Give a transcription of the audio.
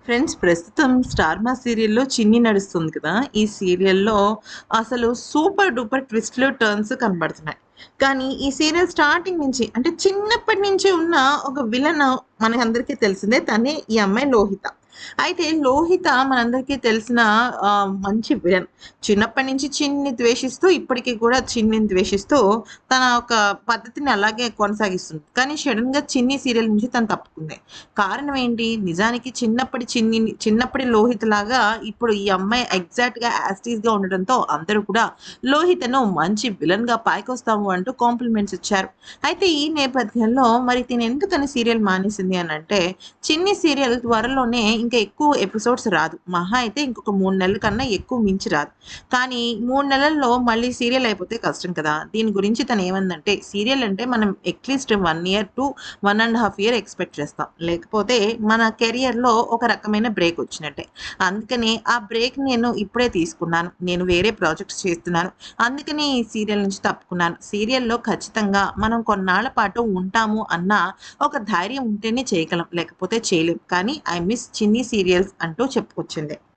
Friends ప్రస్తుతం 'star మా' సీరియల్‌లో 'చిన్ని' నడుస్తుంది కదా! ఈ సీరియల్‌లో అసలు సూపర్ డూపర్ ట్విస్ట్‌లు, టర్న్స్ కనబడుతున్నాయి. కానీ ఈ సీరియల్ స్టార్టింగ్ నుంచి అంటే చిన్నప్పటి నుంచి ఉన్న ఒక విలన్ మనకందరికీ తెలిసిందే. తనే ఈ అమ్మాయి లోహిత. అయితే లోహిత మనందరికీ తెలిసిన మంచి విలన్. చిన్నప్పటి నుంచి చిన్ని ద్వేషిస్తూ ఇప్పటికి కూడా చిన్నిని ద్వేషిస్తూ తన ఒక పద్ధతిని అలాగే కొనసాగిస్తుంది. కానీ సడెన్‌గా 'చిన్ని' సీరియల్ నుంచి తను తప్పుకుంది. కారణం ఏంటి? నిజానికి చిన్నప్పటి లోహితలాగా ఇప్పుడు ఈ అమ్మాయి ఎగ్జాక్ట్‌గా యాజ్ ఇట్ ఈస్‌గా ఉండడంతో అందరూ కూడా లోహితను మంచి విలన్‌గా పైకొస్తావు అంటూ కాంప్లిమెంట్స్ ఇచ్చారు. అయితే ఈ నేపథ్యంలో మరి తిను ఎందుకని సీరియల్ మానేసింది అనంటే, చిన్ని సీరియల్ త్వరలోనే ఇంకా ఎక్కువ ఎపిసోడ్స్ రాదు. మహా అయితే ఇంకొక 3 నెలల కన్నా ఎక్కువ మించి రాదు. కానీ 3 నెలల్లో మళ్ళీ సీరియల్ అయిపోతే కష్టం కదా! దీని గురించి తనేమందంటే, సీరియల్ అంటే మనం at least 1 year to 1 ½ year expect చేస్తాం. లేకపోతే మన కెరియర్‌లో ఒక రకమైన బ్రేక్ వచ్చినట్టే. అందుకని ఆ బ్రేక్ నేను ఇప్పుడే తీసుకున్నాను. నేను వేరే ప్రాజెక్ట్స్ చేస్తున్నాను. అందుకని ఈ సీరియల్ నుంచి తప్పుకున్నాను. సీరియల్‌లో ఖచ్చితంగా మనం కొన్నాళ్ల పాటు ఉంటాము అన్న ఒక ధైర్యం ఉంటేనే చేయగలం. లేకపోతే చేయలేం. కానీ ఐ మిస్ చిన్ని సీరియల్స్ అంటూ చెప్పుకొచ్చింది.